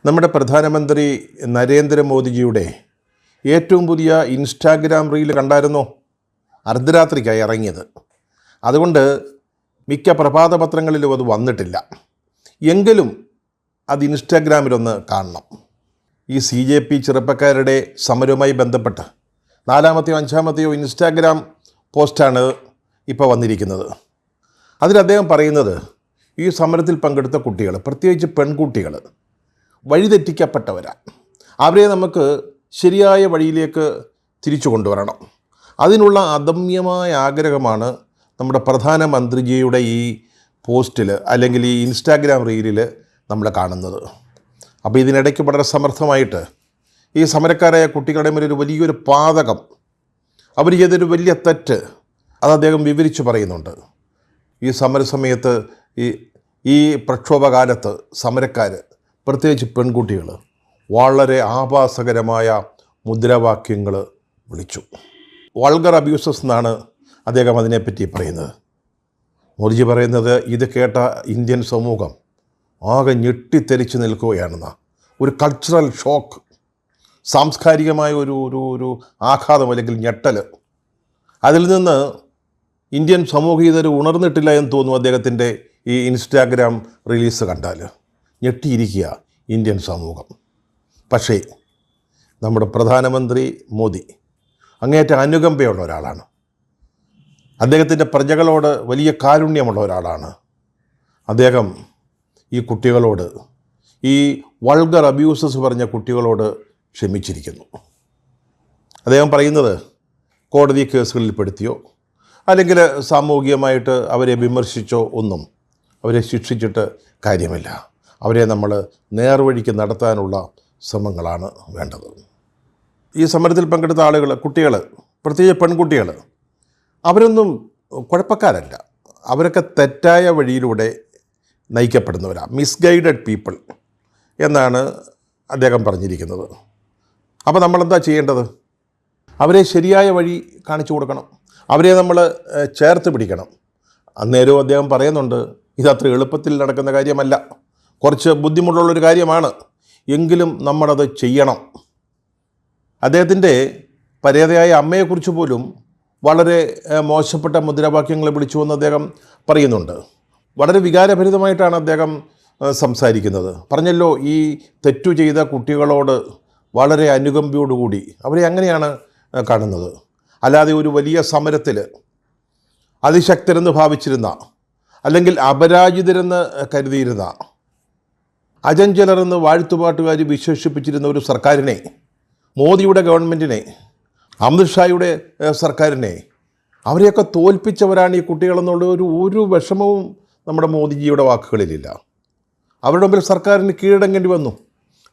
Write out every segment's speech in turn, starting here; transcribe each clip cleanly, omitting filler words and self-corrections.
നമ്മുടെ പ്രധാനമന്ത്രി നരേന്ദ്രമോദിജിയുടെ ഏറ്റവും പുതിയ ഇൻസ്റ്റാഗ്രാം റീൽ കണ്ടായിരുന്നോ? അർദ്ധരാത്രിക്കായി ഇറങ്ങിയത്. അതുകൊണ്ട് മിക്ക പ്രഭാത പത്രങ്ങളിലും അത് വന്നിട്ടില്ല. എങ്കിലും അത് ഇൻസ്റ്റാഗ്രാമിലൊന്ന് കാണണം. ഈ CJP ചെറുപ്പക്കാരുടെ സമരവുമായി ബന്ധപ്പെട്ട് 4-മത്തെയോ 5-മത്തെയോ ഇൻസ്റ്റാഗ്രാം പോസ്റ്റാണ് ഇപ്പോൾ വന്നിരിക്കുന്നത്. അതിൽ അദ്ദേഹം പറയുന്നത് ഈ സമരത്തിൽ പങ്കെടുത്ത കുട്ടികൾ, പ്രത്യേകിച്ച് പെൺകുട്ടികൾ, വഴിതെറ്റിക്കപ്പെട്ടവരാണ്. അവരെ നമുക്ക് ശരിയായ വഴിയിലേക്ക് തിരിച്ചു കൊണ്ടുവരണം. അതിനുള്ള അദമ്യമായ ആഗ്രഹമാണ് നമ്മുടെ പ്രധാനമന്ത്രിജിയുടെ ഈ പോസ്റ്റിൽ അല്ലെങ്കിൽ ഈ ഇൻസ്റ്റാഗ്രാം റീലിൽ നമ്മൾ കാണുന്നത്. അപ്പോൾ ഇതിനിടയ്ക്ക് വളരെ സമർത്ഥമായിട്ട് ഈ സമരക്കാരായ കുട്ടികളുടെ മേലൊരു വലിയൊരു പാതകം, അവർ ചെയ്തൊരു വലിയ തെറ്റ്, അത് അദ്ദേഹം വിവരിച്ചു പറയുന്നുണ്ട്. ഈ സമരസമയത്ത് ഈ പ്രക്ഷോഭകാലത്ത് സമരക്കാർ, പ്രത്യേകിച്ച് പെൺകുട്ടികൾ, വളരെ ആഭാസകരമായ മുദ്രാവാക്യങ്ങൾ വിളിച്ചു. വൾഗർ അബ്യൂസസ് എന്നാണ് അദ്ദേഹം അതിനെപ്പറ്റി പറയുന്നത്. മോദിജി പറയുന്നത് ഇത് കേട്ട ഇന്ത്യൻ സമൂഹം ആകെ ഞെട്ടിത്തെറിച്ച് നിൽക്കുകയാണെന്ന ഒരു കൾച്ചറൽ ഷോക്ക്, സാംസ്കാരികമായ ഒരു ആഘാതം അല്ലെങ്കിൽ ഞെട്ടൽ. അതിൽ നിന്ന് ഇന്ത്യൻ സമൂഹം ഇതൊരു ഉണർന്നിട്ടില്ല എന്ന് തോന്നുന്നു. അദ്ദേഹത്തിൻ്റെ ഈ ഇൻസ്റ്റാഗ്രാം റിലീസ് കണ്ടാൽ ഞെട്ടിയിരിക്കുക ഇന്ത്യൻ സമൂഹം. പക്ഷേ നമ്മുടെ പ്രധാനമന്ത്രി മോദി അങ്ങേയറ്റം അനുകമ്പയുള്ള ഒരാളാണ്. അദ്ദേഹത്തിൻ്റെ പ്രജകളോട് വലിയ കാരുണ്യമുള്ള ഒരാളാണ്. അദ്ദേഹം ഈ കുട്ടികളോട്, ഈ വൾഗർ അബ്യൂസസ് പറഞ്ഞ കുട്ടികളോട് ക്ഷമിച്ചിരിക്കുന്നു. അദ്ദേഹം പറയുന്നത് കോടതി കേസുകളിൽ പെടുത്തിയോ അല്ലെങ്കിൽ സാമൂഹികമായിട്ട് അവരെ വിമർശിച്ചോ ഒന്നും അവരെ ശിക്ഷിച്ചിട്ട് കാര്യമില്ല. അവരെ നമ്മൾ നേർവഴിക്ക് നടത്താനുള്ള ശ്രമങ്ങളാണ് വേണ്ടത്. ഈ സമരത്തിൽ പങ്കെടുത്ത ആളുകൾ, കുട്ടികൾ, പ്രത്യേകിച്ച് പെൺകുട്ടികൾ, അവരൊന്നും കുഴപ്പക്കാരല്ല. അവരൊക്കെ തെറ്റായ വഴിയിലൂടെ നയിക്കപ്പെടുന്നവരാണ്, മിസ്ഗൈഡഡ് പീപ്പിൾ എന്നാണ് അദ്ദേഹം പറഞ്ഞിരിക്കുന്നത്. അപ്പോൾ നമ്മളെന്താ ചെയ്യേണ്ടത്? അവരെ ശരിയായ വഴി കാണിച്ചു കൊടുക്കണം. അവരെ നമ്മൾ ചേർത്ത് പിടിക്കണം. അന്നേരവും അദ്ദേഹം പറയുന്നുണ്ട്, ഇതത്ര എളുപ്പത്തിൽ നടക്കുന്ന കാര്യമല്ല, കുറച്ച് ബുദ്ധിമുട്ടുള്ളൊരു കാര്യമാണ്, എങ്കിലും നമ്മളത് ചെയ്യണം. അദ്ദേഹത്തിൻ്റെ പരേതയായ അമ്മയെക്കുറിച്ച് പോലും വളരെ മോശപ്പെട്ട മുദ്രാവാക്യങ്ങൾ വിളിച്ചുവെന്ന് അദ്ദേഹം പറയുന്നുണ്ട്. വളരെ വികാരഭരിതമായിട്ടാണ് അദ്ദേഹം സംസാരിക്കുന്നത്. പറഞ്ഞല്ലോ, ഈ തെറ്റു ചെയ്ത കുട്ടികളോട് വളരെ അനുകമ്പയോടുകൂടി അവരെ അങ്ങനെയാണ് കാണുന്നത്. അല്ലാതെ ഒരു വലിയ സമരത്തിൽ അതിശക്തരെന്ന് ഭാവിച്ചിരുന്ന, അല്ലെങ്കിൽ അപരാജിതരെന്ന് കരുതിയിരുന്ന, അജഞ്ചലരെന്ന് വാഴ്ത്തുപാട്ടുകാർ വിശേഷിപ്പിച്ചിരുന്ന ഒരു സർക്കാരിനെ, മോദിയുടെ ഗവൺമെൻറ്റിനെ, അമിത്ഷായുടെ സർക്കാരിനെ, അവരെയൊക്കെ തോൽപ്പിച്ചവരാണ് ഈ കുട്ടികളെന്നുള്ള ഒരു വിഷമവും നമ്മുടെ മോദിജിയുടെ വാക്കുകളിലില്ല. അവരുടെ മുമ്പിൽ സർക്കാരിന് കീഴടങ്ങേണ്ടി വന്നു.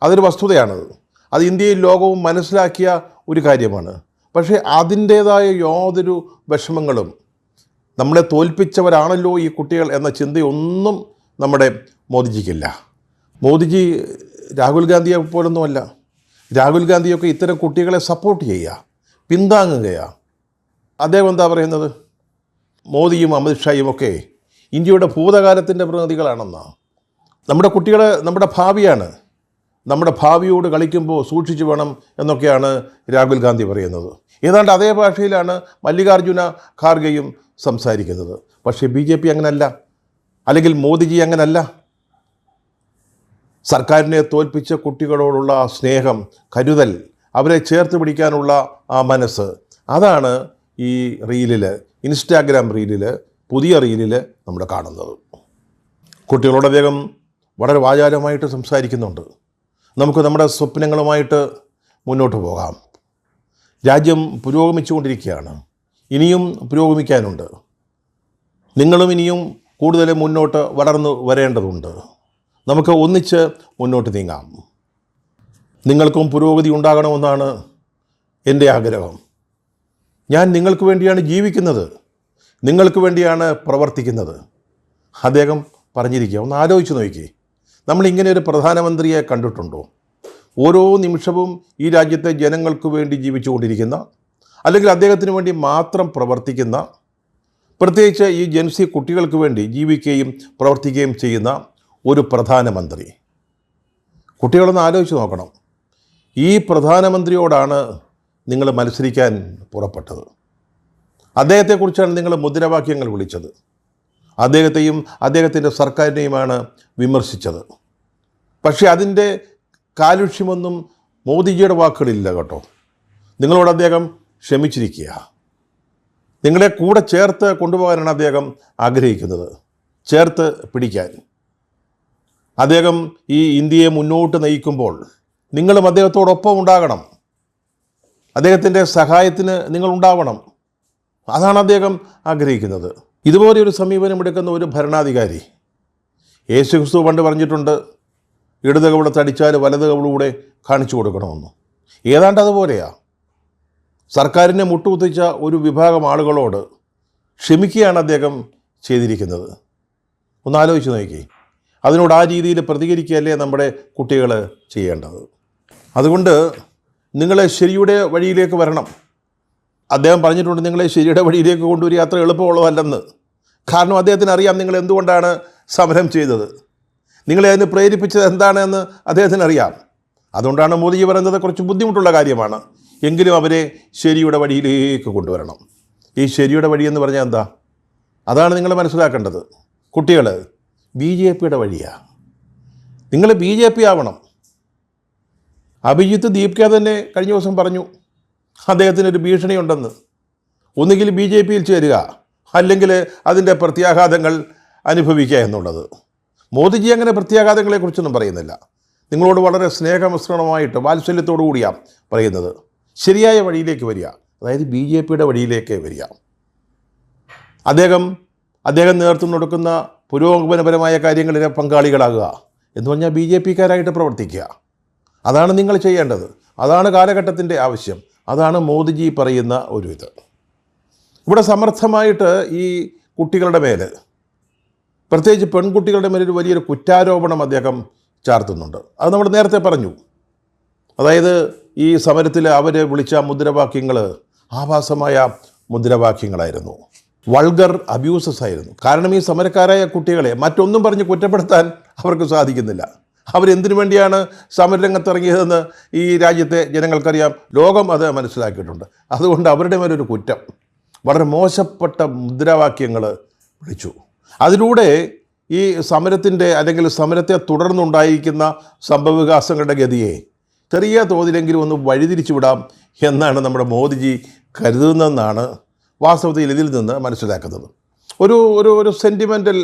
അതൊരു വസ്തുതയാണത്. അത് ഇന്ത്യയും ലോകവും മനസ്സിലാക്കിയ ഒരു കാര്യമാണ്. പക്ഷേ അതിൻ്റേതായ യാതൊരു വിഷമങ്ങളും, നമ്മളെ തോൽപ്പിച്ചവരാണല്ലോ ഈ കുട്ടികൾ എന്ന ചിന്തയൊന്നും നമ്മുടെ മോദിജിക്കില്ല. മോദിജി രാഹുൽ ഗാന്ധിയെ പോലൊന്നുമല്ല. രാഹുൽ ഗാന്ധിയൊക്കെ ഇത്തരം കുട്ടികളെ സപ്പോർട്ട് ചെയ്യുക, പിന്താങ്ങുകയാണ്. അദ്ദേഹം എന്താ പറയുന്നത്? മോദിയും അമിത്ഷായും ഒക്കെ ഇന്ത്യയുടെ ഭൂതകാലത്തിൻ്റെ പ്രതിനിധികളാണെന്നാണ്. നമ്മുടെ കുട്ടികൾ നമ്മുടെ ഭാവിയാണ്. നമ്മുടെ ഭാവിയോട് കളിക്കുമ്പോൾ സൂക്ഷിച്ചു വേണം എന്നൊക്കെയാണ് രാഹുൽ ഗാന്ധി പറയുന്നത്. ഏതാണ്ട് അതേ ഭാഷയിലാണ് മല്ലികാർജുന ഖാർഗെയും സംസാരിക്കുന്നത്. പക്ഷേ BJP അങ്ങനല്ല, അല്ലെങ്കിൽ മോദിജി അങ്ങനല്ല. സർക്കാരിനെ തോൽപ്പിച്ച കുട്ടികളോടുള്ള ആ സ്നേഹം, കരുതൽ, അവരെ ചേർത്ത് പിടിക്കാനുള്ള ആ മനസ്സ്, അതാണ് ഈ റീലിൽ, ഇൻസ്റ്റാഗ്രാം റീലിൽ, പുതിയ റീലിൽ നമ്മൾ കാണുന്നത്. കുട്ടികളോട് അദ്ദേഹം വളരെ വാചാലമായിട്ട് സംസാരിക്കുന്നുണ്ട്. നമുക്ക് നമ്മുടെ സ്വപ്നങ്ങളുമായിട്ട് മുന്നോട്ട് പോകാം. രാജ്യം പുരോഗമിച്ചുകൊണ്ടിരിക്കുകയാണ്, ഇനിയും പുരോഗമിക്കാനുണ്ട്. നിങ്ങളും ഇനിയും കൂടുതൽ മുന്നോട്ട് വളർന്നു വരേണ്ടതുണ്ട്. നമുക്ക് ഒന്നിച്ച് മുന്നോട്ട് നീങ്ങാം. നിങ്ങൾക്കും പുരോഗതി ഉണ്ടാകണമെന്നാണ് എൻ്റെ ആഗ്രഹം. ഞാൻ നിങ്ങൾക്ക് വേണ്ടിയാണ് ജീവിക്കുന്നത്, നിങ്ങൾക്ക് വേണ്ടിയാണ് പ്രവർത്തിക്കുന്നത്. അദ്ദേഹം പറഞ്ഞിരിക്കുക. ഒന്ന് ആലോചിച്ച് നോക്കി, നമ്മളിങ്ങനെ ഒരു പ്രധാനമന്ത്രിയെ കണ്ടിട്ടുണ്ടോ? ഓരോ നിമിഷവും ഈ രാജ്യത്തെ ജനങ്ങൾക്ക് വേണ്ടി ജീവിച്ചുകൊണ്ടിരിക്കുന്ന, അല്ലെങ്കിൽ അദ്ദേഹത്തിന് വേണ്ടി മാത്രം പ്രവർത്തിക്കുന്ന, പ്രത്യേകിച്ച് ഈ ജൻസി കുട്ടികൾക്ക് വേണ്ടി ജീവിക്കുകയും പ്രവർത്തിക്കുകയും ചെയ്യുന്ന ഒരു പ്രധാനമന്ത്രി. കുട്ടികളൊന്ന് ആലോചിച്ച് നോക്കണം. ഈ പ്രധാനമന്ത്രിയോടാണ് നിങ്ങൾ മത്സരിക്കാൻ പുറപ്പെട്ടത്. അദ്ദേഹത്തെക്കുറിച്ചാണ് നിങ്ങൾ മുദ്രാവാക്യങ്ങൾ വിളിച്ചത്. അദ്ദേഹത്തെയും അദ്ദേഹത്തിൻ്റെ സർക്കാരിനെയുമാണ് വിമർശിച്ചത്. പക്ഷേ അതിൻ്റെ കാലുഷ്യമൊന്നും മോദിജിയുടെ വാക്കുകളില്ല കേട്ടോ. നിങ്ങളോട് അദ്ദേഹം ക്ഷമിച്ചിരിക്കുക. നിങ്ങളെ കൂടെ ചേർത്ത് കൊണ്ടുപോകാനാണ് അദ്ദേഹം ആഗ്രഹിക്കുന്നത്, ചേർത്ത് പിടിക്കാൻ. അദ്ദേഹം ഈ ഇന്ത്യയെ മുന്നോട്ട് നയിക്കുമ്പോൾ നിങ്ങളും അദ്ദേഹത്തോടൊപ്പം ഉണ്ടാകണം. അദ്ദേഹത്തിൻ്റെ സഹായത്തിന് നിങ്ങളുണ്ടാവണം. അതാണ് അദ്ദേഹം ആഗ്രഹിക്കുന്നത്. ഇതുപോലെ ഒരു സമീപനമെടുക്കുന്ന ഒരു ഭരണാധികാരി, യേശുക്രിസ്തു പണ്ട് പറഞ്ഞിട്ടുണ്ട്, ഇടത് കവിളത്തടിച്ചാൽ വലത് കവിളൂടെ കാണിച്ചു കൊടുക്കണമെന്ന്. ഏതാണ്ട് അതുപോലെയാണ് സർക്കാരിനെ മുട്ടുകുത്തിച്ച ഒരു വിഭാഗം ആളുകളോട് ക്ഷമിക്കുകയാണ് അദ്ദേഹം ചെയ്തിരിക്കുന്നത്. ഒന്ന് ആലോചിച്ച് നോക്കി. അതിനോട് ആ രീതിയിൽ പ്രതികരിക്കുകയല്ലേ നമ്മുടെ കുട്ടികൾ ചെയ്യേണ്ടത്. അതുകൊണ്ട് നിങ്ങളെ ശരിയുടെ വഴിയിലേക്ക് വരണം. അദ്ദേഹം പറഞ്ഞിട്ടുണ്ട്, നിങ്ങളെ ശരിയുടെ വഴിയിലേക്ക് കൊണ്ടുവരിക അത്ര എളുപ്പമുള്ളതല്ലെന്ന്. കാരണം അദ്ദേഹത്തിന് അറിയാം നിങ്ങൾ എന്തുകൊണ്ടാണ് സമരം ചെയ്തത്, നിങ്ങളെ അതിന് പ്രേരിപ്പിച്ചത് എന്താണെന്ന് അദ്ദേഹത്തിന് അറിയാം. അതുകൊണ്ടാണ് മോദിജി പറയുന്നത് കുറച്ച് ബുദ്ധിമുട്ടുള്ള കാര്യമാണ്, എങ്കിലും അവരെ ശരിയുടെ വഴിയിലേക്ക് കൊണ്ടുവരണം. ഈ ശരിയുടെ വഴി എന്ന് പറഞ്ഞാൽ എന്താ? അതാണ് നിങ്ങൾ മനസ്സിലാക്കേണ്ടത്. കുട്ടികൾ BJPയുടെ വഴിയാണ്. നിങ്ങൾ BJP ആവണം. അഭിജിത്ത് ദീപ്ക തന്നെ കഴിഞ്ഞ ദിവസം പറഞ്ഞു അദ്ദേഹത്തിനൊരു ഭീഷണിയുണ്ടെന്ന്. ഒന്നുകിൽ BJPയിൽ ചേരുക, അല്ലെങ്കിൽ അതിൻ്റെ പ്രത്യാഘാതങ്ങൾ അനുഭവിക്കുക എന്നുള്ളത്. മോദിജി അങ്ങനെ പ്രത്യാഘാതങ്ങളെക്കുറിച്ചൊന്നും പറയുന്നില്ല. നിങ്ങളോട് വളരെ സ്നേഹമിശ്രണമായിട്ട് വാത്സല്യത്തോടു കൂടിയാണ് പറയുന്നത്. ശരിയായ വഴിയിലേക്ക് വരിക, അതായത് BJPയുടെ വഴിയിലേക്ക് വരിക. അദ്ദേഹം നേതൃത്വം കൊടുക്കുന്ന പുരോഗമനപരമായ കാര്യങ്ങളിൽ പങ്കാളികളാകുക എന്ന് പറഞ്ഞാൽ BJPക്കാരായിട്ട് പ്രവർത്തിക്കുക. അതാണ് നിങ്ങൾ ചെയ്യേണ്ടത്. അതാണ് കാലഘട്ടത്തിൻ്റെ ആവശ്യം. അതാണ് മോദിജി പറയുന്ന ഒരു ഇത്. ഇവിടെ സമർത്ഥമായിട്ട് ഈ കുട്ടികളുടെ മേൽ, പ്രത്യേകിച്ച് പെൺകുട്ടികളുടെ മേലൊരു വലിയൊരു കുറ്റാരോപണം അദ്ദേഹം ചാർത്തുന്നുണ്ട്. അത് നമ്മൾ നേരത്തെ പറഞ്ഞു. അതായത് ഈ സമരത്തിൽ അവർ വിളിച്ച മുദ്രാവാക്യങ്ങൾ ആഭാസമായ മുദ്രാവാക്യങ്ങളായിരുന്നു, വൾഗർ അബ്യൂസസ് ആയിരുന്നു. കാരണം ഈ സമരക്കാരായ കുട്ടികളെ മറ്റൊന്നും പറഞ്ഞ് കുറ്റപ്പെടുത്താൻ അവർക്ക് സാധിക്കുന്നില്ല. അവരെന്തിനു വേണ്ടിയാണ് സമരരംഗത്തിറങ്ങിയതെന്ന് ഈ രാജ്യത്തെ ജനങ്ങൾക്കറിയാം, ലോകം അത് മനസ്സിലാക്കിയിട്ടുണ്ട്. അതുകൊണ്ട് അവരുടെ മേലൊരു കുറ്റം, വളരെ മോശപ്പെട്ട മുദ്രാവാക്യങ്ങൾ വിളിച്ചു. അതിലൂടെ ഈ സമരത്തിൻ്റെ അല്ലെങ്കിൽ സമരത്തെ തുടർന്നുണ്ടായിരിക്കുന്ന സംഭവവികാസങ്ങളുടെ ഗതിയെ ചെറിയ തോതിലെങ്കിലും ഒന്ന് വഴിതിരിച്ചു വിടാം എന്നാണ് നമ്മുടെ മോദിജി കരുതുന്നതെന്നാണ് വാസ്തവത്തിൽ ഇതിൽ നിന്ന് മനസ്സിലാക്കുന്നത്. ഒരു ഒരു ഒരു സെൻറ്റിമെൻ്റൽ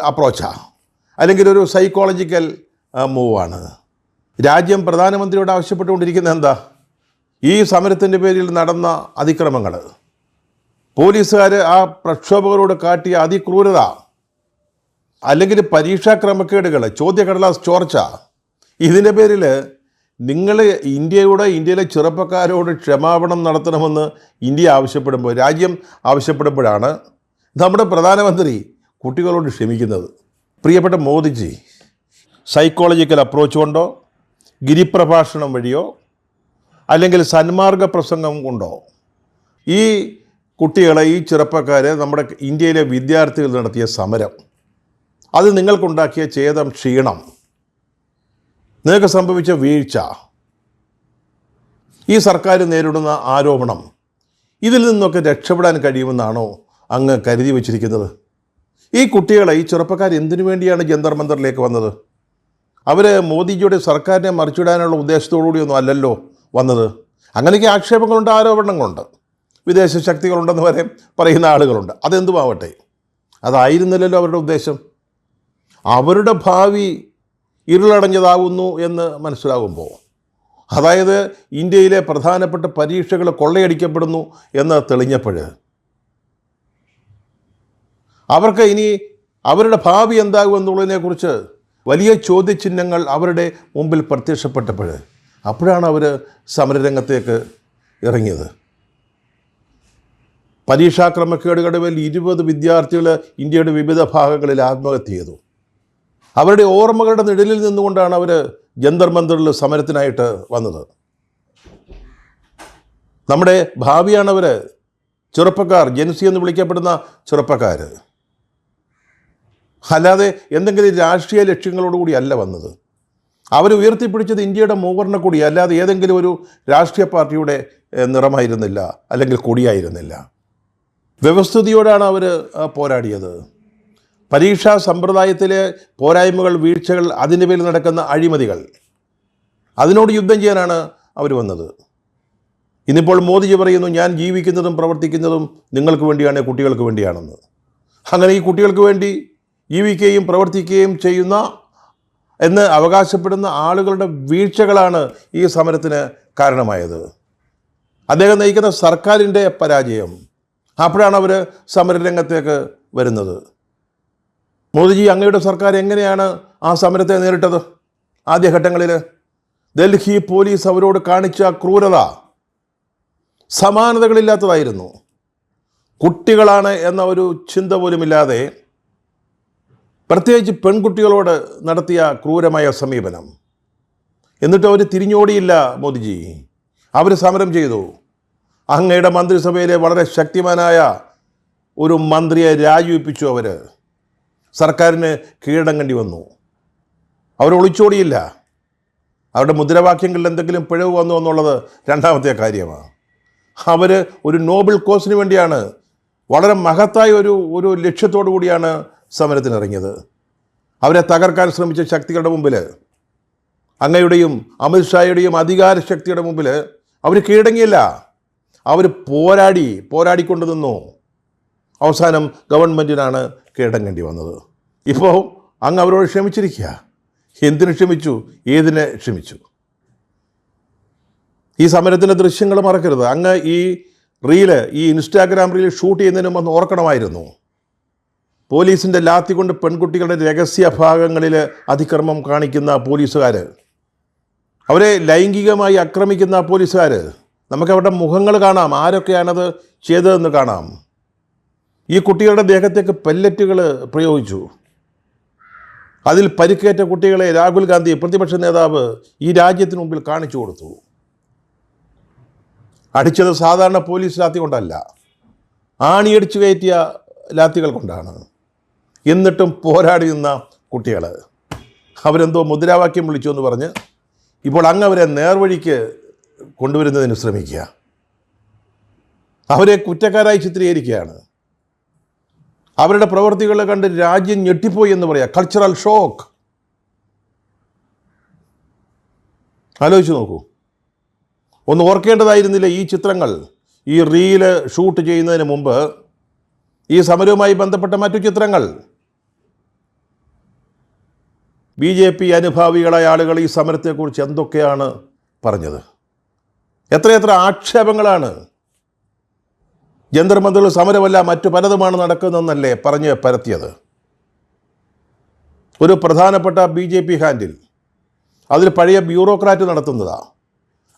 അപ്രോച്ചാണ്, അല്ലെങ്കിൽ ഒരു സൈക്കോളജിക്കൽ മൂവാണ്. രാജ്യം പ്രധാനമന്ത്രിയോട് ആവശ്യപ്പെട്ടുകൊണ്ടിരിക്കുന്നത് എന്താ? ഈ സമരത്തിൻ്റെ പേരിൽ നടന്ന അതിക്രമങ്ങൾ, പോലീസുകാർ ആ പ്രക്ഷോഭകരോട് കാട്ടിയ അതിക്രൂരത, അല്ലെങ്കിൽ പരീക്ഷാ ക്രമക്കേടുകൾ, ചോദ്യക്കടലാസ് ചോർച്ച, ഇതിൻ്റെ പേരിൽ നിങ്ങൾ ഇന്ത്യയിലെ ചെറുപ്പക്കാരോട് ക്ഷമാപണം നടത്തണമെന്ന് ഇന്ത്യ ആവശ്യപ്പെടുമ്പോൾ, രാജ്യം ആവശ്യപ്പെടുമ്പോഴാണ് നമ്മുടെ പ്രധാനമന്ത്രി കുട്ടികളോട് ക്ഷമിക്കുന്നത്. പ്രിയപ്പെട്ട മോദിജി, സൈക്കോളജിക്കൽ അപ്രോച്ച് കൊണ്ടോ, ഗിരിപ്രഭാഷണം വഴിയോ, അല്ലെങ്കിൽ സന്മാർഗ പ്രസംഗം കൊണ്ടോ ഈ കുട്ടികളെ, ഈ ചെറുപ്പക്കാരെ, നമ്മുടെ ഇന്ത്യയിലെ വിദ്യാർത്ഥികൾ നടത്തിയ സമരം, അത് നിങ്ങൾക്കുണ്ടാക്കിയ ക്ഷീണം, നിങ്ങൾക്ക് സംഭവിച്ച വീഴ്ച, ഈ സർക്കാർ നേരിടുന്ന ആരോപണം, ഇതിൽ നിന്നൊക്കെ രക്ഷപ്പെടാൻ കഴിയുമെന്നാണോ അങ്ങ് കരുതി വച്ചിരിക്കുന്നത്? ഈ കുട്ടികളെ, ഈ ചെറുപ്പക്കാർ എന്തിനു വേണ്ടിയാണ് ജന്തർ മന്ദറിലേക്ക് വന്നത്? അവർ മോദിജിയുടെ സർക്കാരിനെ മറിച്ചിടാനുള്ള ഉദ്ദേശത്തോടുകൂടിയൊന്നും അല്ലല്ലോ വന്നത്. അങ്ങനെയൊക്കെ ആക്ഷേപങ്ങളുണ്ട്, ആരോപണങ്ങളുണ്ട്, വിദേശ ശക്തികളുണ്ടെന്ന് വരെ പറയുന്ന ആളുകളുണ്ട്. അതെന്തുമാവട്ടെ, അതായിരുന്നില്ലല്ലോ അവരുടെ ഉദ്ദേശം. അവരുടെ ഭാവി ഇരുളടഞ്ഞതാകുന്നു എന്ന് മനസ്സിലാകുമ്പോൾ, അതായത് ഇന്ത്യയിലെ പ്രധാനപ്പെട്ട പരീക്ഷകൾ കൊള്ളയടിക്കപ്പെടുന്നു എന്ന് തെളിഞ്ഞപ്പോൾ, അവർക്ക് ഇനി അവരുടെ ഭാവി എന്താകുമെന്നുള്ളതിനെക്കുറിച്ച് വലിയ ചോദ്യചിഹ്നങ്ങൾ അവരുടെ മുമ്പിൽ പ്രത്യക്ഷപ്പെട്ടപ്പോൾ, അപ്പോഴാണ് അവർ സമരരംഗത്തേക്ക് ഇറങ്ങിയത്. പരീക്ഷാ ക്രമക്കേടുകളുടെ മേൽ 20 വിദ്യാർത്ഥികൾ ഇന്ത്യയുടെ വിവിധ ഭാഗങ്ങളിൽ ആത്മഹത്യ ചെയ്തു. അവരുടെ ഓർമ്മകളുടെ നിഴലിൽ നിന്നുകൊണ്ടാണ് അവർ ജന്തർ മന്ദറിൽ സമരത്തിനായിട്ട് വന്നത്. നമ്മുടെ ഭാവിയാണവർ, ചെറുപ്പക്കാർ, ജൻസി എന്ന് വിളിക്കപ്പെടുന്ന ചെറുപ്പക്കാർ. അല്ലാതെ എന്തെങ്കിലും രാഷ്ട്രീയ ലക്ഷ്യങ്ങളോടുകൂടി അല്ല വന്നത്. അവർ ഉയർത്തിപ്പിടിച്ചത് ഇന്ത്യയുടെ മൂവർണ്ണ കൊടി, അല്ലാതെ ഏതെങ്കിലും ഒരു രാഷ്ട്രീയ പാർട്ടിയുടെ നിറമായിരുന്നില്ല, അല്ലെങ്കിൽ കൊടിയായിരുന്നില്ല. വ്യവസ്ഥിതിയോടാണ് അവർ പോരാടിയത്. പരീക്ഷാ സമ്പ്രദായത്തിലെ പോരായ്മകൾ, വീഴ്ചകൾ, അതിൻ്റെ പേരിൽ നടക്കുന്ന അഴിമതികൾ, അതിനോട് യുദ്ധം ചെയ്യാനാണ് അവർ വന്നത്. ഇന്നിപ്പോൾ മോദിജി പറയുന്നു, ഞാൻ ജീവിക്കുന്നതും പ്രവർത്തിക്കുന്നതും നിങ്ങൾക്ക് വേണ്ടിയാണ്, കുട്ടികൾക്ക് വേണ്ടിയാണെന്ന്. അങ്ങനെ ഈ കുട്ടികൾക്ക് വേണ്ടി ജീവിക്കുകയും പ്രവർത്തിക്കുകയും ചെയ്യുന്ന എന്ന് അവകാശപ്പെടുന്ന ആളുകളുടെ വീഴ്ചകളാണ് ഈ സമരത്തിന് കാരണമായത്. അദ്ദേഹം നയിക്കുന്ന സർക്കാരിൻ്റെ പരാജയം. അപ്പോഴാണ് അവർ സമരരംഗത്തേക്ക് വരുന്നത്. മോദിജി, അങ്ങയുടെ സർക്കാർ എങ്ങനെയാണ് ആ സമരത്തെ നേരിട്ടത്? ആദ്യഘട്ടങ്ങളിൽ ഡൽഹി പോലീസ് അവരോട് കാണിച്ച ക്രൂരത സമാനതകളില്ലാത്തതായിരുന്നു. കുട്ടികളാണ് എന്ന ഒരു ചിന്ത പോലുമില്ലാതെ, പ്രത്യേകിച്ച് പെൺകുട്ടികളോട് നടത്തിയ ക്രൂരമായ സമീപനം. എന്നിട്ട് അവർ തിരിഞ്ഞോടിയില്ല മോദിജി, അവർ സമരം ചെയ്തു. അങ്ങയുടെ മന്ത്രിസഭയിലെ വളരെ ശക്തിമാനായ ഒരു മന്ത്രിയെ രാജിവെപ്പിച്ചു. അവർ സർക്കാരിന് കീഴടങ്ങേണ്ടി വന്നു. അവർ ഒളിച്ചോടിയില്ല. അവരുടെ മുദ്രാവാക്യങ്ങളിൽ എന്തെങ്കിലും പിഴവ് വന്നു എന്നുള്ളത് രണ്ടാമത്തെ കാര്യമാണ്. അവർ ഒരു നോബിൾ കോസിന് വേണ്ടിയാണ്, വളരെ മഹത്തായ ഒരു ലക്ഷ്യത്തോടു കൂടിയാണ് സമരത്തിനിറങ്ങിയത്. അവരെ തകർക്കാൻ ശ്രമിച്ച ശക്തികളുടെ മുമ്പിൽ, അങ്ങയുടെയും അമിത്ഷായുടെയും അധികാര ശക്തിയുടെ മുമ്പിൽ അവർ കീഴടങ്ങിയില്ല. അവർ പോരാടിക്കൊണ്ട് നിന്നു. അവസാനം ഗവൺമെൻറ്റിനാണ് കീഴടങ്ങേണ്ടി വന്നത്. ഇപ്പോൾ അങ്ങ് അവരോട് ക്ഷമിച്ചിരിക്കുക. എന്തിന് ക്ഷമിച്ചു? ഏതിനെ ക്ഷമിച്ചു? ഈ സമരത്തിൻ്റെ ദൃശ്യങ്ങൾ മറക്കരുത്. അങ്ങ് ഈ ഇൻസ്റ്റാഗ്രാം റീൽ ഷൂട്ട് ചെയ്യുന്നതിന് മുമ്പ് ഓർക്കണമായിരുന്നു. പോലീസിൻ്റെ ലാത്തി കൊണ്ട് പെൺകുട്ടികളുടെ രഹസ്യ ഭാഗങ്ങളിൽ അതിക്രമം കാണിക്കുന്ന പോലീസുകാർ, അവരെ ലൈംഗികമായി ആക്രമിക്കുന്ന പോലീസുകാർ, നമുക്കവരുടെ മുഖങ്ങൾ കാണാം, ആരൊക്കെയാണത് ചെയ്തതെന്ന് കാണാം. ഈ കുട്ടികളുടെ ദേഹത്തേക്ക് പെല്ലറ്റുകൾ പ്രയോഗിച്ചു. അതിൽ പരിക്കേറ്റ കുട്ടികളെ രാഹുൽ ഗാന്ധി, പ്രതിപക്ഷ നേതാവ്, ഈ രാജ്യത്തിന് മുമ്പിൽ കാണിച്ചു കൊടുത്തു. അടിച്ചത് സാധാരണ പോലീസ് ലാത്തി കൊണ്ടല്ല, ആണിയടിച്ചു കയറ്റിയ ലാത്തികൾ കൊണ്ടാണ്. എന്നിട്ടും പോരാടി നിന്ന കുട്ടികൾ, അവരെന്തോ മുദ്രാവാക്യം വിളിച്ചു എന്ന് പറഞ്ഞ് ഇപ്പോൾ അങ്ങ് അവരെ നേർവഴിക്ക് കൊണ്ടുവരുന്നതിന് ശ്രമിക്കുക. അവരെ കുറ്റക്കാരായി ചിത്രീകരിക്കുകയാണ്. അവരുടെ പ്രവൃത്തികൾ കണ്ട് രാജ്യം ഞെട്ടിപ്പോയി എന്ന് പറയാം. Cultural shock. ആലോചിച്ച് നോക്കൂ. ഒന്ന് ഓർക്കേണ്ടതായിരുന്നില്ല ഈ ചിത്രങ്ങൾ, ഈ റീല് ഷൂട്ട് ചെയ്യുന്നതിന് മുമ്പ് ഈ സമരവുമായി ബന്ധപ്പെട്ട മറ്റു ചിത്രങ്ങൾ? BJP അനുഭാവികളായ ആളുകൾ ഈ സമരത്തെക്കുറിച്ച് എന്തൊക്കെയാണ് പറഞ്ഞത്? എത്രയെത്ര ആക്ഷേപങ്ങളാണ്. ജന്തർ മന്ദിറിൽ സമരമല്ല, മറ്റു പലതുമാണ് നടക്കുന്നതെന്നല്ലേ പറഞ്ഞ് പരത്തിയത്. ഒരു പ്രധാനപ്പെട്ട BJP ഹാൻഡിൽ, അതിൽ പഴയ ബ്യൂറോക്രാറ്റ് നടത്തുന്നതാണ്.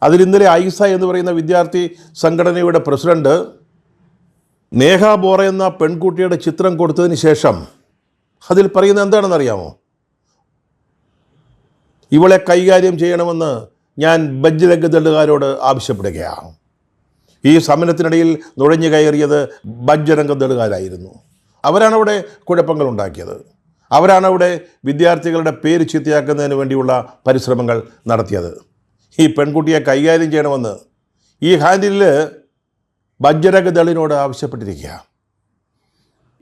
അതിൽ ഇന്നലെ ഐസ എന്ന് പറയുന്ന വിദ്യാർത്ഥി സംഘടനയുടെ പ്രസിഡന്റ് നേഹ ബോറ എന്ന പെൺകുട്ടിയുടെ ചിത്രം കൊടുത്തതിന് ശേഷം അതിൽ പറയുന്നത് എന്താണെന്നറിയാമോ? ഇവളെ കൈകാര്യം ചെയ്യണമെന്ന് ഞാൻ ബജ്രംഗ് ദളുകാരോട് ആവശ്യപ്പെടുകയാണ്. ഈ സമരത്തിനിടയിൽ നുഴഞ്ഞു കയറിയത് ബജ്രംഗ് ദളുകാരായിരുന്നു. അവരാണ് അവിടെ കുഴപ്പങ്ങൾ ഉണ്ടാക്കിയത്. അവരാണ് അവിടെ വിദ്യാർത്ഥികളുടെ പേര് ചീത്തയാക്കുന്നതിന് വേണ്ടിയുള്ള പരിശ്രമങ്ങൾ നടത്തിയത്. ഈ പെൺകുട്ടിയെ കൈകാര്യം ചെയ്യണമെന്ന് ഈ ഹാൻഡിലിൽ ബജ്രംഗ് ദളിനോട് ആവശ്യപ്പെട്ടിരിക്കുക.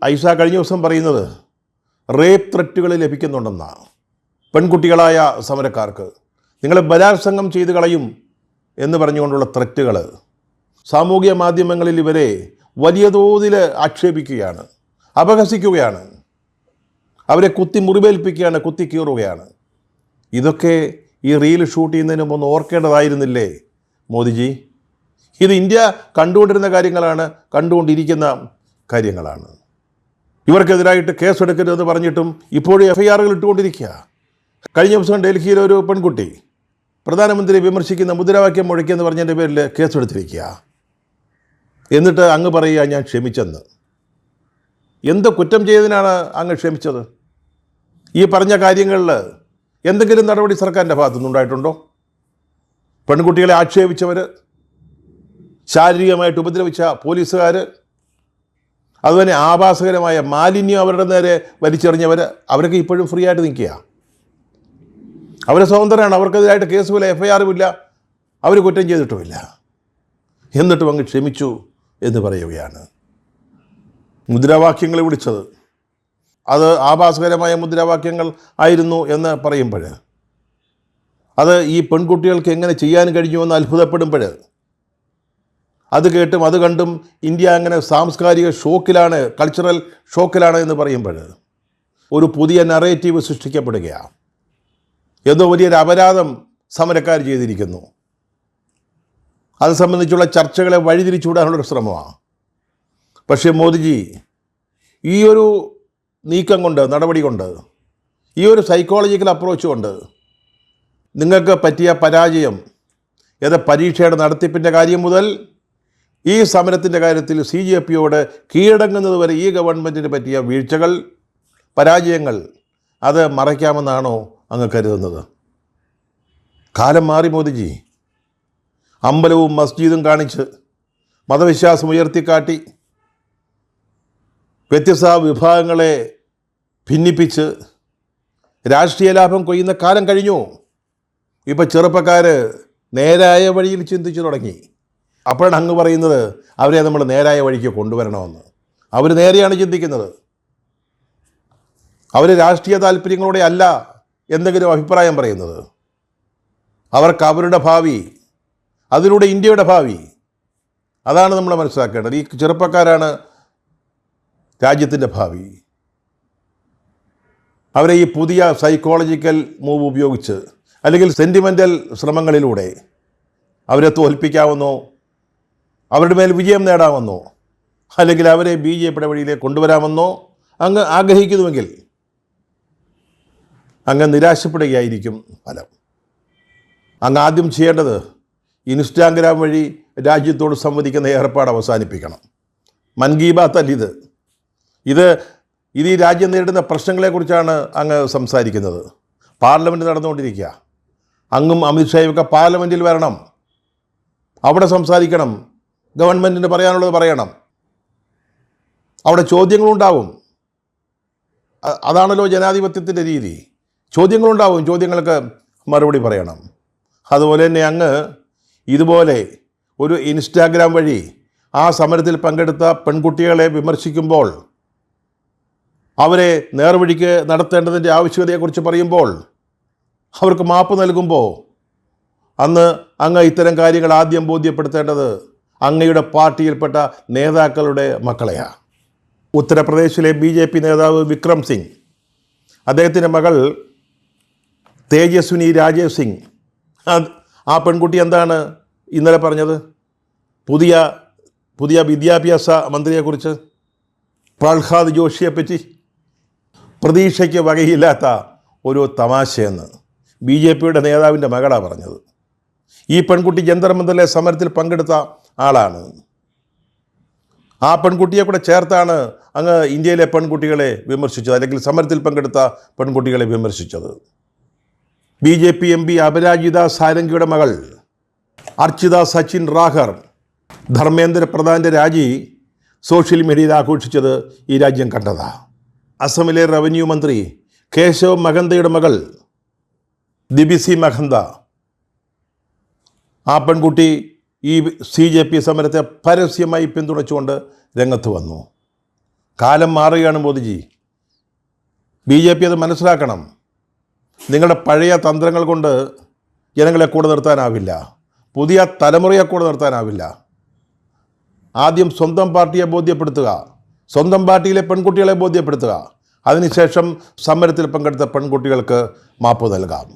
ഐസ കഴിഞ്ഞ ദിവസം പറയുന്നത് റേപ്പ് ത്രെറ്റുകൾ ലഭിക്കുന്നുണ്ടെന്നാണ്. പെൺകുട്ടികളായ സമരക്കാർക്ക് നിങ്ങളെ ബലാത്സംഗം ചെയ്ത് കളയും എന്ന് പറഞ്ഞുകൊണ്ടുള്ള ത്രെറ്റുകൾ. സാമൂഹിക മാധ്യമങ്ങളിൽ ഇവരെ വലിയ തോതിൽ ആക്ഷേപിക്കുകയാണ്, അപഹസിക്കുകയാണ്, അവരെ കുത്തി മുറിവേൽപ്പിക്കുകയാണ്, കുത്തി കീറുകയാണ്. ഇതൊക്കെ ഈ റീൽ ഷൂട്ട് ചെയ്യുന്നതിന് മുമ്പ് ഓർക്കേണ്ടതായിരുന്നില്ലേ മോദിജി? ഇത് ഇന്ത്യ കണ്ടുകൊണ്ടിരുന്ന കാര്യങ്ങളാണ്, കണ്ടുകൊണ്ടിരിക്കുന്ന കാര്യങ്ങളാണ്. ഇവർക്കെതിരായിട്ട് കേസെടുക്കരുതെന്ന് പറഞ്ഞിട്ടും ഇപ്പോഴും FIRകൾ ഇട്ടുകൊണ്ടിരിക്കുക. കഴിഞ്ഞ ദിവസം ഡൽഹിയിലെ ഒരു പെൺകുട്ടി പ്രധാനമന്ത്രിയെ വിമർശിക്കുന്ന മുദ്രാവാക്യം മുഴക്കിയെന്ന് പറഞ്ഞതിൻ്റെ പേരിൽ കേസെടുത്തിരിക്കുക. എന്നിട്ട് അങ്ങ് പറയുക ഞാൻ ക്ഷമിച്ചെന്ന്. എന്ത് കുറ്റം ചെയ്തതിനാണ് അങ്ങ് ക്ഷമിച്ചത്? ഈ പറഞ്ഞ കാര്യങ്ങളിൽ എന്തെങ്കിലും നടപടി സർക്കാരിൻ്റെ ഭാഗത്തുനിന്നുണ്ടായിട്ടുണ്ടോ? പെൺകുട്ടികളെ ആക്ഷേപിച്ചവർ, ശാരീരികമായിട്ട് ഉപദ്രവിച്ച പോലീസുകാർ, അതുപോലെ ആഭാസകരമായ മാലിന്യം അവരുടെ നേരെ വലിച്ചെറിഞ്ഞവർ, അവരൊക്കെ ഇപ്പോഴും ഫ്രീ ആയിട്ട് നിൽക്കുക. അവർ സ്വതന്ത്രരാണ്, അവർക്കെതിരായിട്ട് കേസുമില്ല, FIR ഇല്ല, അവർ കുറ്റം ചെയ്തിട്ടുമില്ല. എന്നിട്ടും അങ്ങ് ക്ഷമിച്ചു എന്ന് പറയുകയാണ്. മുദ്രാവാക്യങ്ങൾ വിളിച്ചത് അത് ആഭാസകരമായ മുദ്രാവാക്യങ്ങൾ ആയിരുന്നു എന്ന് പറയുമ്പോൾ, അത് ഈ പെൺകുട്ടികൾക്ക് എങ്ങനെ ചെയ്യാൻ കഴിഞ്ഞുവെന്ന് അത്ഭുതപ്പെടുമ്പോൾ, അത് കേട്ടും അത് കണ്ടും ഇന്ത്യ അങ്ങനെ സാംസ്കാരിക ഷോക്കിലാണ്, കൾച്ചറൽ ഷോക്കിലാണ് എന്ന് പറയുമ്പോൾ ഒരു പുതിയ നറേറ്റീവ് സൃഷ്ടിക്കപ്പെടുകയാണ്. എന്തോ വലിയൊരു അപരാധം സമരക്കാർ ചെയ്തിരിക്കുന്നു. അത് സംബന്ധിച്ചുള്ള ചർച്ചകളെ വഴിതിരിച്ചുവിടാനുള്ളൊരു ശ്രമമാണ്. പക്ഷേ മോദിജി ഈ ഒരു നീക്കം കൊണ്ട്, നടപടി കൊണ്ട്, ഈ ഒരു സൈക്കോളജിക്കൽ അപ്രോച്ച് കൊണ്ട് നിങ്ങൾക്ക് പറ്റിയ പരാജയം, ഏത് പരീക്ഷയുടെ നടത്തിപ്പിൻ്റെ കാര്യം മുതൽ ഈ സമരത്തിൻ്റെ കാര്യത്തിൽ CJPയോട് കീഴടങ്ങുന്നത് വരെ ഈ ഗവൺമെൻറ്റിന് പറ്റിയ വീഴ്ചകൾ, പരാജയങ്ങൾ അത് മറയ്ക്കാമെന്നാണോ അങ്ങ് കരുതുന്നത്? കാലം മാറി മോദിജി. അമ്പലവും മസ്ജിദും കാണിച്ച് മതവിശ്വാസം ഉയർത്തിക്കാട്ടി വ്യത്യസ്ത വിഭാഗങ്ങളെ ഭിന്നിപ്പിച്ച് രാഷ്ട്രീയ ലാഭം കൊയ്യുന്ന കാലം കഴിഞ്ഞു. ഇപ്പോൾ ചെറുപ്പക്കാർ നേരായ വഴിയിൽ ചിന്തിച്ചു തുടങ്ങി. അപ്പോഴാണ് അങ്ങ് പറയുന്നത് അവരെ നമ്മൾ നേരായ വഴിക്ക് കൊണ്ടുവരണമെന്ന്. അവർ നേരെയാണ് ചിന്തിക്കുന്നത്. അവർ രാഷ്ട്രീയ താല്പര്യങ്ങളോടെ അല്ല എന്തെങ്കിലും അഭിപ്രായം പറയുന്നത്. അവർക്ക് അവരുടെ ഭാവി, അതിലൂടെ ഇന്ത്യയുടെ ഭാവി, അതാണ് നമ്മൾ മനസ്സിലാക്കേണ്ടത്. ഈ ചെറുപ്പക്കാരാണ് രാജ്യത്തിൻ്റെ ഭാവി. അവരെ ഈ പുതിയ സൈക്കോളജിക്കൽ മൂവ് ഉപയോഗിച്ച് അല്ലെങ്കിൽ സെൻറ്റിമെൻ്റൽ ശ്രമങ്ങളിലൂടെ അവരെ തോൽപ്പിക്കാമെന്നോ, അവരുടെ മേൽ വിജയം നേടാമെന്നോ, അല്ലെങ്കിൽ അവരെ BJPയുടെ വഴിയിലേക്ക് കൊണ്ടുവരാമെന്നോ അങ്ങ് ആഗ്രഹിക്കുന്നുവെങ്കിൽ അങ്ങ് നിരാശപ്പെടുകയായിരിക്കും ഫലം. അങ്ങ് ആദ്യം ചെയ്യേണ്ടത് ഇൻസ്റ്റാഗ്രാം വഴി രാജ്യത്തോട് സംവദിക്കുന്ന ഏർപ്പാട് അവസാനിപ്പിക്കണം. മൻ കി ബാത്ത് അല്ല ഇത് ഈ രാജ്യം നേരിടുന്ന പ്രശ്നങ്ങളെക്കുറിച്ചാണ് അങ്ങ് സംസാരിക്കുന്നത്. പാർലമെൻറ്റ് നടന്നുകൊണ്ടിരിക്കുക. അങ്ങും അമിത്ഷായൊക്കെ പാർലമെൻറ്റിൽ വരണം, അവിടെ സംസാരിക്കണം, ഗവൺമെൻറ്റിന് പറയാനുള്ളത് പറയണം. അവിടെ ചോദ്യങ്ങളുണ്ടാവും. അതാണല്ലോ ജനാധിപത്യത്തിൻ്റെ രീതി. ചോദ്യങ്ങളുണ്ടാവും, ചോദ്യങ്ങൾക്ക് മറുപടി പറയണം. അതുപോലെ തന്നെ അങ്ങ് ഇതുപോലെ ഒരു ഇൻസ്റ്റാഗ്രാം വഴി ആ സമരത്തിൽ പങ്കെടുത്ത പെൺകുട്ടികളെ വിമർശിക്കുമ്പോൾ, അവരെ നേർവഴിക്ക് നടത്തേണ്ടതിൻ്റെ ആവശ്യകതയെക്കുറിച്ച് പറയുമ്പോൾ, അവർക്ക് മാപ്പ് നൽകുമ്പോൾ, അന്ന് അങ്ങ് ഇത്തരം കാര്യങ്ങൾ ആദ്യം ബോധ്യപ്പെടുത്തേണ്ടത് അങ്ങയുടെ പാർട്ടിയിൽപ്പെട്ട നേതാക്കളുടെ മക്കളെയാണ്. ഉത്തർപ്രദേശിലെ BJP നേതാവ് വിക്രം സിംഗ്, അദ്ദേഹത്തിൻ്റെ മകൾ തേജസ്വിനി രാജേഷ് സിംഗ്, ആ പെൺകുട്ടി എന്താണ് ഇന്നലെ പറഞ്ഞത്? പുതിയ വിദ്യാഭ്യാസ മന്ത്രിയെക്കുറിച്ച്, പ്രഹ്ലാദ് ജോഷിയെപ്പറ്റി പ്രതീക്ഷയ്ക്ക് വകയില്ലാത്ത ഒരു തമാശയെന്ന് BJPയുടെ നേതാവിൻ്റെ മകളാണ് പറഞ്ഞത്. ഈ പെൺകുട്ടി ജന്തർ മന്ദറിലെ സമരത്തിൽ പങ്കെടുത്ത ആളാണ്. ആ പെൺകുട്ടിയെ കൂടെ ചേർത്താണ് അങ്ങ് ഇന്ത്യയിലെ പെൺകുട്ടികളെ വിമർശിച്ചത്, അല്ലെങ്കിൽ സമരത്തിൽ പങ്കെടുത്ത പെൺകുട്ടികളെ വിമർശിച്ചത്. BJP MP അപരാജിത സാരംഗിയുടെ മകൾ അർച്ചിത സച്ചിൻ റാഖർ ധർമ്മേന്ദ്ര പ്രധാൻ്റെ രാജി സോഷ്യൽ മീഡിയയിൽ ആഘോഷിച്ചത് ഈ രാജ്യം കണ്ടതാണ്. അസമിലെ റവന്യൂ മന്ത്രി കേശവ് മഹന്തയുടെ മകൾ ദിബിസി മഹന്ത, ആ പെൺകുട്ടി ഈ CJP സമരത്തെ പരസ്യമായി പിന്തുണച്ചുകൊണ്ട് രംഗത്ത് വന്നു. കാലം മാറുകയാണ് മോദിജി. BJP അത് മനസ്സിലാക്കണം. നിങ്ങളുടെ പഴയ തന്ത്രങ്ങൾ കൊണ്ട് ജനങ്ങളെ കൂടെ നിർത്താനാവില്ല, പുതിയ തലമുറയെ കൂടെ നിർത്താനാവില്ല. ആദ്യം സ്വന്തം പാർട്ടിയെ ബോധ്യപ്പെടുത്തുക, സ്വന്തം പാർട്ടിയിലെ പെൺകുട്ടികളെ ബോധ്യപ്പെടുത്തുക, അതിനുശേഷം സമരത്തിൽ പങ്കെടുത്ത പെൺകുട്ടികൾക്ക് മാപ്പ് നൽകാം.